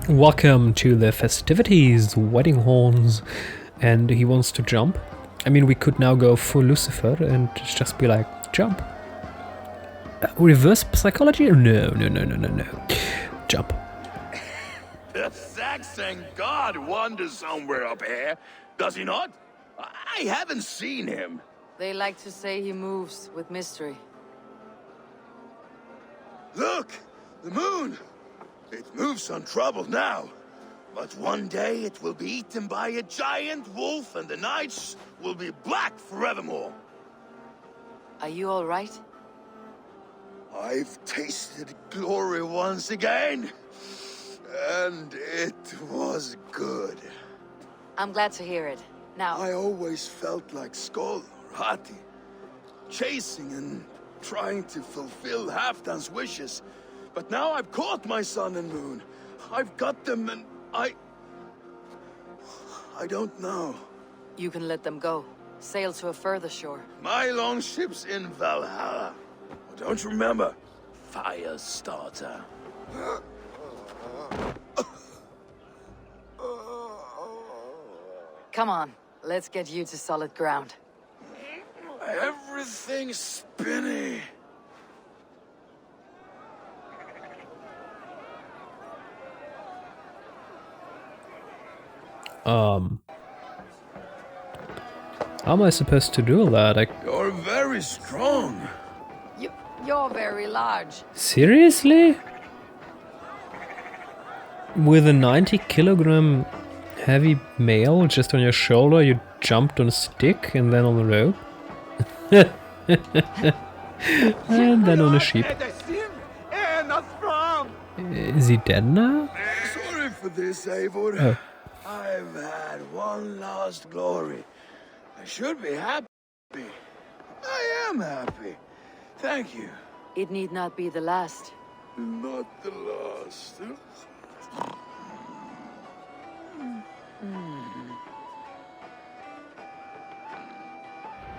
Welcome to the festivities, wedding horns, and he wants to jump. I mean, we could now go full Lucifer and just be like, jump. Reverse psychology? No. Jump. The Saxon god wanders somewhere up here, does he not? I haven't seen him. They like to say he moves with mystery. Look! The moon! It moves untroubled now. But one day it will be eaten by a giant wolf and the nights will be black forevermore. Are you all right? I've tasted glory once again. And it was good. I'm glad to hear it. Now... I always felt like Skoll or Hati, chasing and trying to fulfill Halfdan's wishes. But now I've caught my sun and moon. I've got them and I don't know. You can let them go. Sail to a further shore. My longship's in Valhalla. Oh, don't you remember? Firestarter. Come on, let's get you to solid ground. Everything's spinny. How am I supposed to do that? You're very strong. You're very large. Seriously? With a 90-kilogram heavy male just on your shoulder, you jumped on a stick and then on a rope? And then on a sheep. Is he dead now? Sorry for this, Eivor. Oh. I've had one last glory. I should be happy. I am happy. Thank you. It need not be the last. Not the last.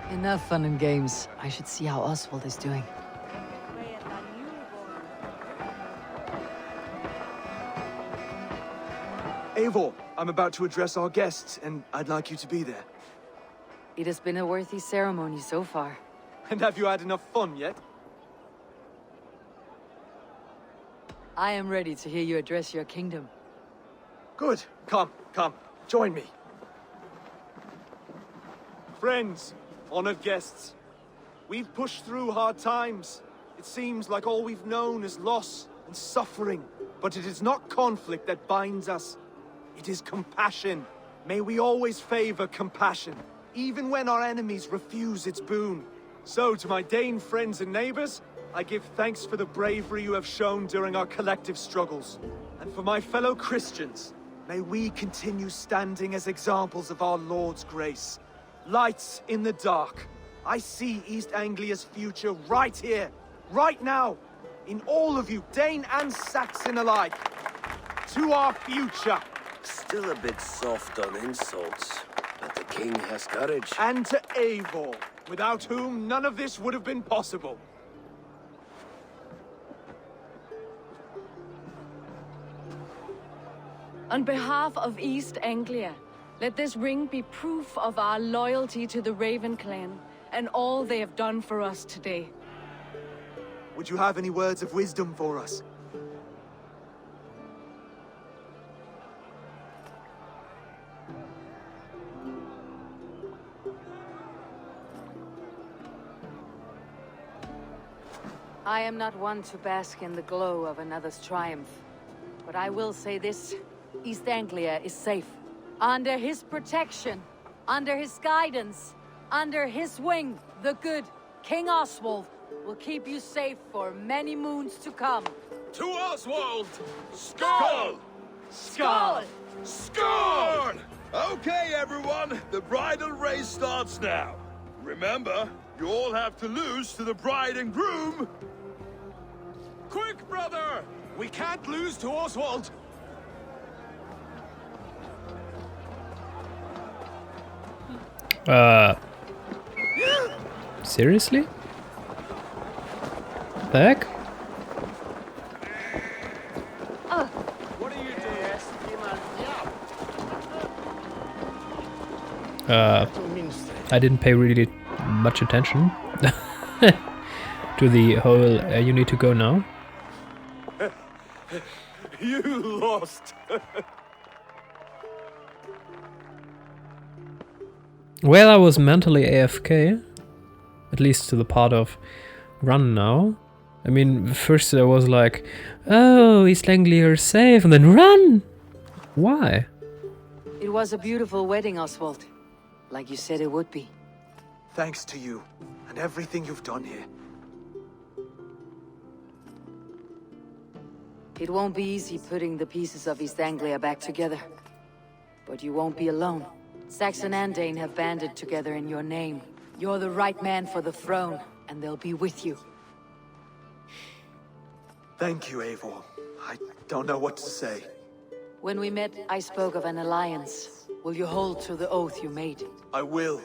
Enough fun and games. I should see how Oswald is doing. Eivor, I'm about to address our guests, and I'd like you to be there. It has been a worthy ceremony so far. And have you had enough fun yet? I am ready to hear you address your kingdom. Good. Come, join me. Friends, honored guests, we've pushed through hard times. It seems like all we've known is loss and suffering, but it is not conflict that binds us. It is compassion. May we always favor compassion, even when our enemies refuse its boon. So, to my Dane friends and neighbors, I give thanks for the bravery you have shown during our collective struggles. And for my fellow Christians, may we continue standing as examples of our Lord's grace. Lights in the dark. I see East Anglia's future right here, right now, in all of you, Dane and Saxon alike. To our future. Still a bit soft on insults, but the king has courage. And to Eivor, without whom none of this would have been possible. On behalf of East Anglia, let this ring be proof of our loyalty to the Raven clan and all they have done for us today. Would you have any words of wisdom for us? I am not one to bask in the glow of another's triumph. But I will say this, East Anglia is safe. Under his protection, under his guidance, under his wing, the good King Oswald will keep you safe for many moons to come. To Oswald! Skoll! Skoll! Skoll! Okay, everyone, the bridal race starts now. Remember, you all have to lose to the bride and groom. Quick, brother! We can't lose to Oswald. Seriously? The heck? What are you doing? I didn't pay really much attention to the whole you need to go now. You lost. Well, I was mentally AFK, at least to the part of run now. I mean, first I was like, oh, East Anglia is safe, and then run! Why? It was a beautiful wedding, Oswald. Like you said it would be. Thanks to you and everything you've done here. It won't be easy putting the pieces of East Anglia back together. But you won't be alone. Saxon and Dane have banded together in your name. You're the right man for the throne, and they'll be with you. Thank you, Eivor. I don't know what to say. When we met, I spoke of an alliance. Will you hold to the oath you made? I will.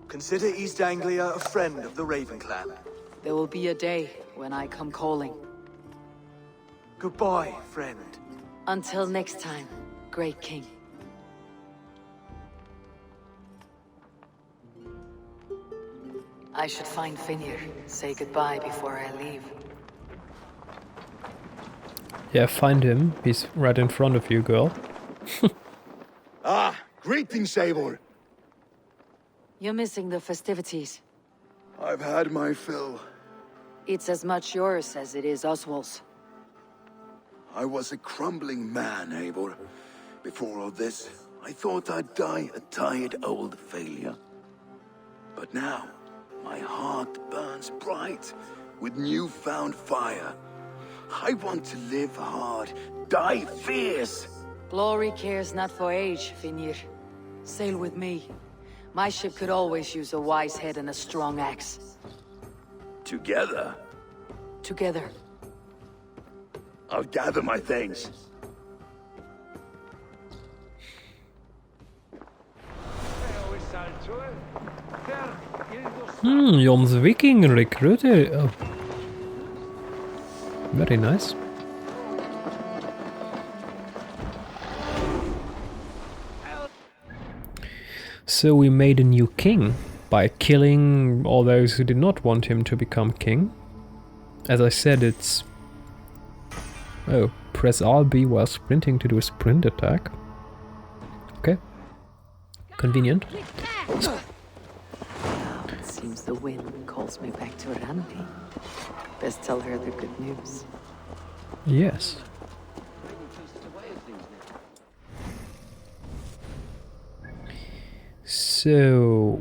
Consider East Anglia a friend of the Raven clan. There will be a day when I come calling. Goodbye, friend. Until next time, great king. I should find Finir. Say goodbye before I leave. Yeah, find him. He's right in front of you, girl. Ah, greetings, Eivor. You're missing the festivities. I've had my fill. It's as much yours as it is Oswald's. I was a crumbling man, Eivor. Before all this, I thought I'd die a tired old failure. But now, my heart burns bright with newfound fire. I want to live hard, die fierce. Glory cares not for age, Finir. Sail with me. My ship could always use a wise head and a strong axe. Together, Together. I'll gather my things. Jon's Viking recruiter. Oh. Very nice. So we made a new king by killing all those who did not want him to become king. As I said, it's... Oh, press RB while sprinting to do a sprint attack. Okay. Convenient. It seems the wind calls me back to Randi. Best tell her the good news. Yes. So...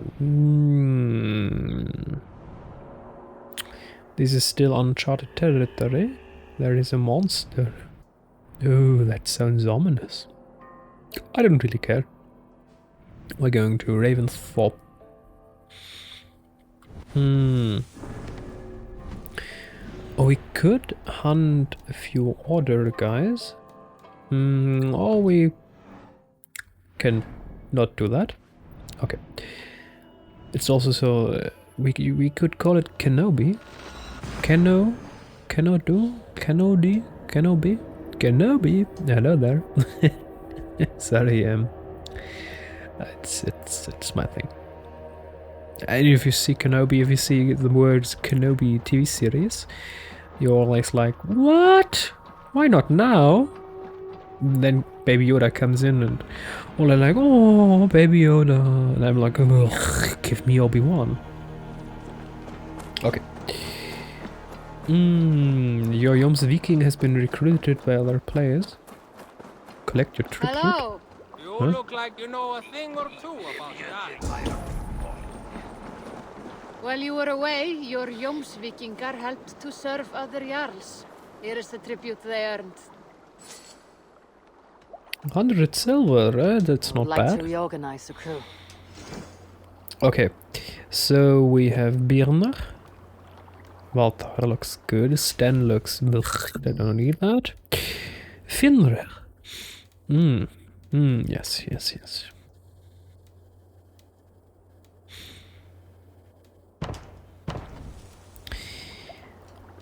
This is still uncharted territory. There is a monster. Oh, that sounds ominous. I don't really care. We're going to Ravensthorpe. Oh, we could hunt a few other guys. Or we can not do that. Okay. It's also so... we could call it Kenobi. Kenobi? Kenobi? Hello there. Sorry, it's my thing. And if you see Kenobi, if you see the words Kenobi TV series, you're always like, what? Why not now? And then Baby Yoda comes in and all are like, oh, Baby Yoda. And I'm like, oh, give me Obi-Wan. Okay. Your Yom's Viking has been recruited by other players. Collect your tribute. Hello. You Huh? look like you know a thing or two about that. While you were away, your Jomsvikingar helped to serve other Jarls. Here is the tribute they earned. 100 silver, that's not I'd like bad. to reorganize the crew. Okay, so we have Birner. Walter looks good. Stan looks... Blech, I don't need that. Finrer. Yes.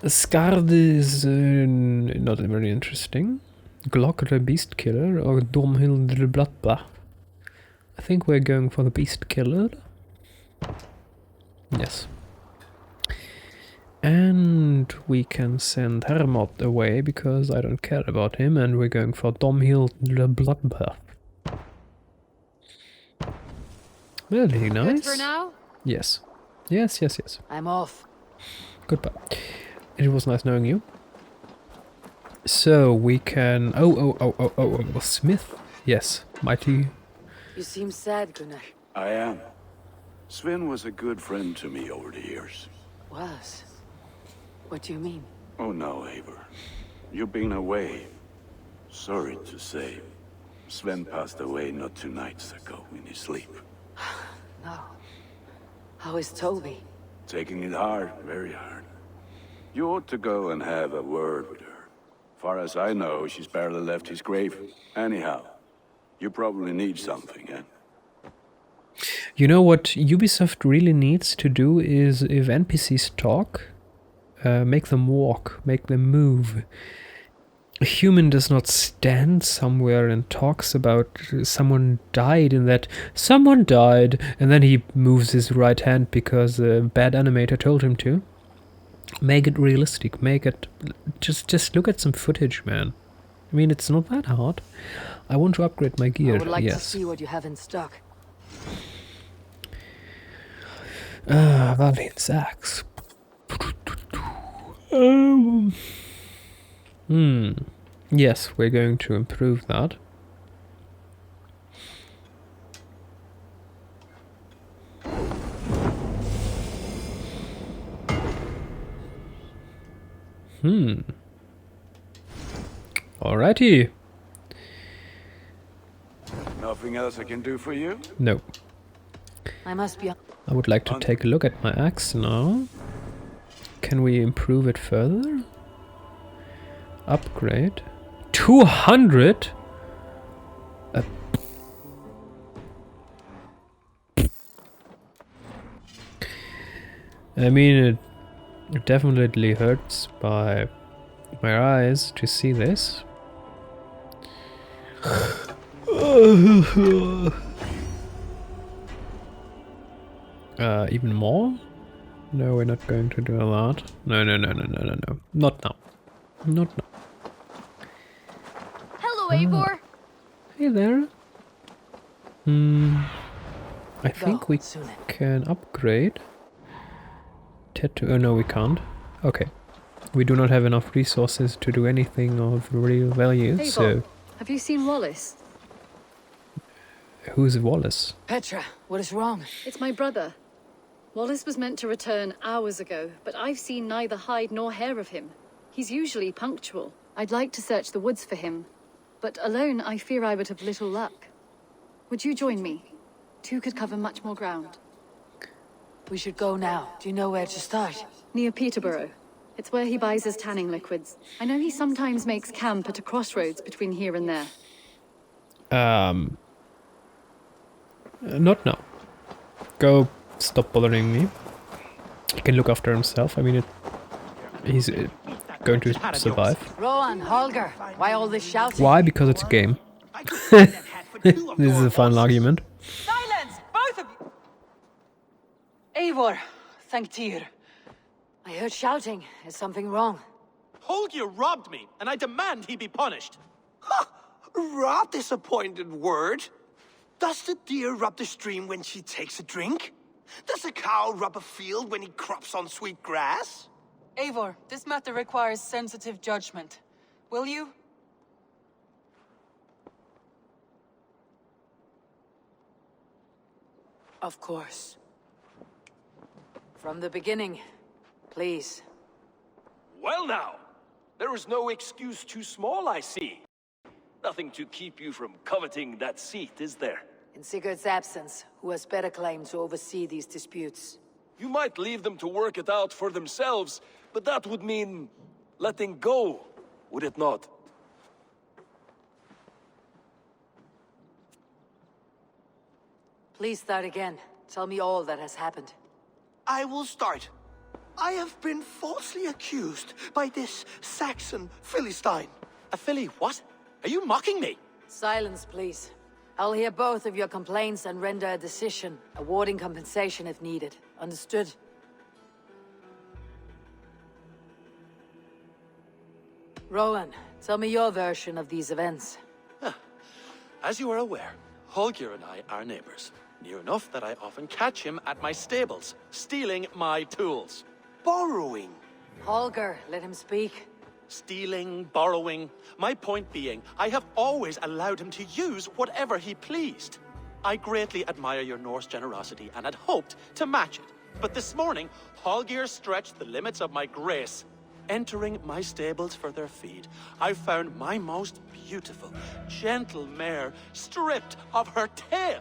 Skard is not very interesting. Glockere Beast Killer or Domhildre Blattba. I think we're going for the beast killer. Yes. And we can send Hermod away because I don't care about him, and we're going for Domhild the Bloodbath. Really nice. Good for now? Yes. Yes, yes, yes. I'm off. Goodbye. It was nice knowing you. So we can... Oh, Smith. Yes, mighty. You seem sad, Gunnar. I am. Sven was a good friend to me over the years. Was? What do you mean? Oh no, Eivor. You've been away. Sorry to say. Sven passed away not 2 nights ago in his sleep. No. How is Toby? Taking it hard, very hard. You ought to go and have a word with her. Far as I know, she's barely left his grave. Anyhow, you probably need something, eh? You know what Ubisoft really needs to do is, if NPCs talk, make them walk, make them move. A human does not stand somewhere and talks about someone died in that someone died, and then he moves his right hand because a bad animator told him to. Make it realistic, make it... Just look at some footage, man. I mean, it's not that hard. I want to upgrade my gear, I would like yes. to see what you have in stock. Valiant axe. Yes, we're going to improve that. Alrighty. Nothing else I can do for you? No. I must be... I would like to take a look at my axe now. Can we improve it further? Upgrade. 200? I mean, it definitely hurts my eyes to see this. Even more? No, we're not going to do that. No. Not now. Not now. Hello, Eivor. Hey there. I think we can upgrade. Tattoo. Oh no, we can't. Okay. We do not have enough resources to do anything of real value, Eivor, so... have you seen Wallace? Who's Wallace? Petra, what is wrong? It's my brother. Wallace was meant to return hours ago, but I've seen neither hide nor hair of him. He's usually punctual. I'd like to search the woods for him, but alone I fear I would have little luck. Would you join me? 2 could cover much more ground. We should go now. Do you know where to start? Near Peterborough. It's where he buys his tanning liquids. I know he sometimes makes camp at a crossroads between here and there. Not now. Go, stop bothering me. He can look after himself. I mean, he's going to survive. Rowan, Holger, why all this shouting? Why? Because it's a game. This is a final argument. Silence, both of you! Eivor, thank Tyr. I heard shouting. Is something wrong? Holger robbed me, and I demand he be punished. Rot disappointed word. Does the deer rub the stream when she takes a drink? Does a cow rub a field when he crops on sweet grass? Eivor, this matter requires sensitive judgment. Will you? Of course. From the beginning, please. Well now, there is no excuse too small, I see. Nothing to keep you from coveting that seat, is there? In Sigurd's absence, who has better claim to oversee these disputes? You might leave them to work it out for themselves, but that would mean letting go, would it not? Please start again. Tell me all that has happened. I will start. I have been falsely accused by this Saxon Philistine. A Philly what? Are you mocking me? Silence, please. I'll hear both of your complaints and render a decision, awarding compensation if needed. Understood? Rowan, tell me your version of these events. As you are aware, Holger and I are neighbors. Near enough that I often catch him at my stables, stealing my tools. Borrowing. Holger, let him speak. Stealing, borrowing. My point being, I have always allowed him to use whatever he pleased. I greatly admire your Norse generosity and had hoped to match it. But this morning, Holger stretched the limits of my grace. Entering my stables for their feed, I found my most beautiful, gentle mare stripped of her tail.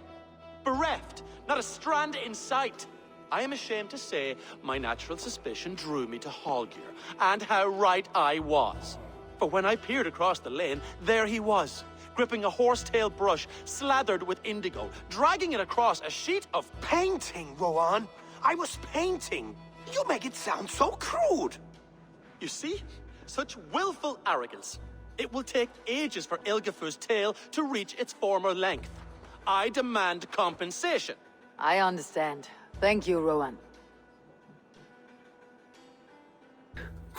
Bereft, not a strand in sight. I am ashamed to say my natural suspicion drew me to Holger, and how right I was. For when I peered across the lane, there he was, gripping a horsetail brush slathered with indigo, dragging it across a sheet of Painting, Rowan. I was painting. You make it sound so crude. You see? Such willful arrogance. It will take ages for Ilgafur's tail to reach its former length. I demand compensation. I understand. Thank you, Rowan.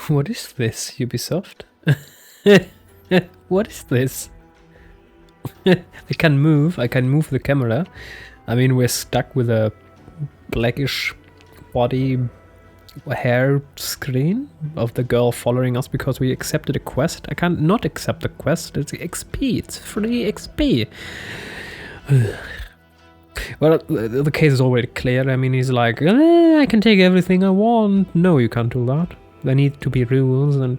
What is this, Ubisoft? What is this? I can move the camera. I mean, we're stuck with a blackish body hair screen of the girl following us because we accepted a quest. I can't not accept the quest. It's XP. It's free XP. Well, the case is already clear. I mean, he's like, I can take everything I want. No, you can't do that. There need to be rules, and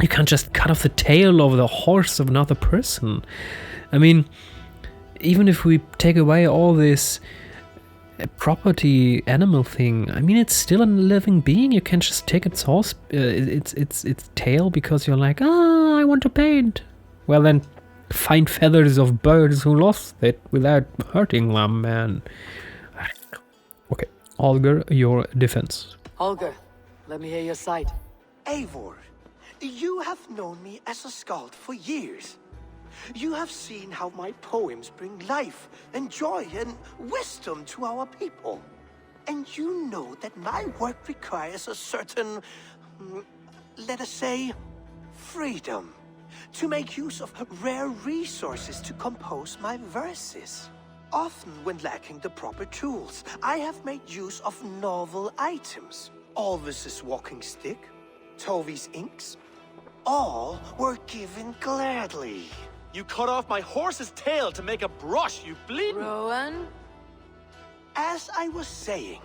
you can't just cut off the tail of the horse of another person. I mean, even if we take away all this property animal thing, I mean, it's still a living being. You can't just take its horse, its tail, because you're like, I want to paint. Well, then find feathers of birds who lost it without hurting them, man. Okay, Holger, your defense. Holger, let me hear your side. Eivor, you have known me as a skald for years. You have seen how my poems bring life and joy and wisdom to our people. And you know that my work requires a certain, let us say, freedom to make use of rare resources to compose my verses. Often when lacking the proper tools, I have made use of novel items. Alvis's walking stick, Tovi's inks, all were given gladly. You cut off my horse's tail to make a brush, you bleeding... Rowan? As I was saying,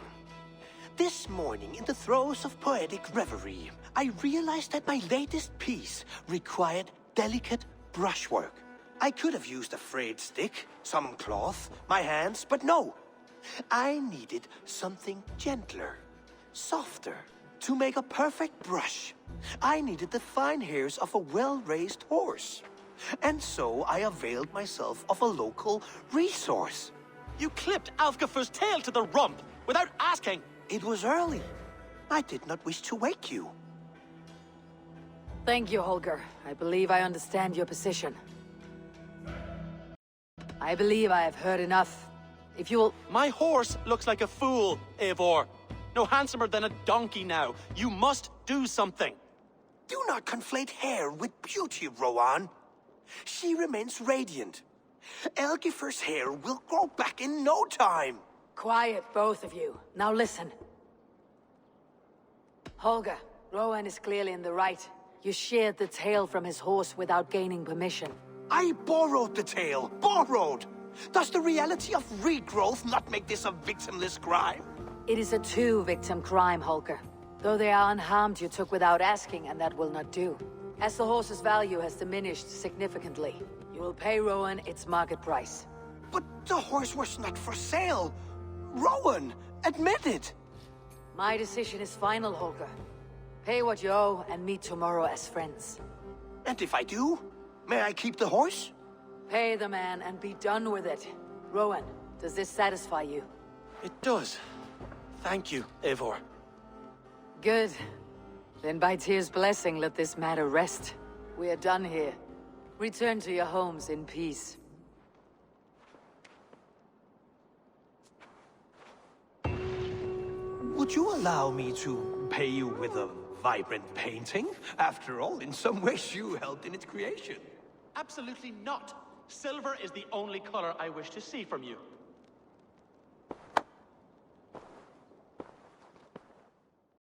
this morning in the throes of poetic reverie, I realized that my latest piece required delicate brushwork. I could have used a frayed stick, some cloth, my hands, but no. I needed something gentler, softer. To make a perfect brush, I needed the fine hairs of a well-raised horse. And so I availed myself of a local resource. You clipped Alfgafur's tail to the rump without asking. It was early. I did not wish to wake you. Thank you, Holger. I believe I understand your position. I believe I have heard enough. If you will... My horse looks like a fool, Eivor. No handsomer than a donkey now. You must do something. Do not conflate hair with beauty, Rowan. She remains radiant. Elgifur's hair will grow back in no time. Quiet, both of you. Now listen. Holger, Rowan is clearly in the right. You sheared the tail from his horse without gaining permission. I borrowed the tail. Borrowed! Does the reality of regrowth not make this a victimless crime? It is a two-victim crime, Holger. Though they are unharmed, you took without asking, and that will not do. As the horse's value has diminished significantly, you will pay Rowan its market price. But the horse was not for sale. Rowan, admit it. My decision is final, Holger. Pay what you owe and meet tomorrow as friends. And if I do, may I keep the horse? Pay the man and be done with it. Rowan, does this satisfy you? It does. Thank you, Eivor. Good. Then by Tyr's blessing, let this matter rest. We are done here. Return to your homes in peace. Would you allow me to pay you with a vibrant painting? After all, in some ways you helped in its creation. Absolutely not. Silver is the only color I wish to see from you.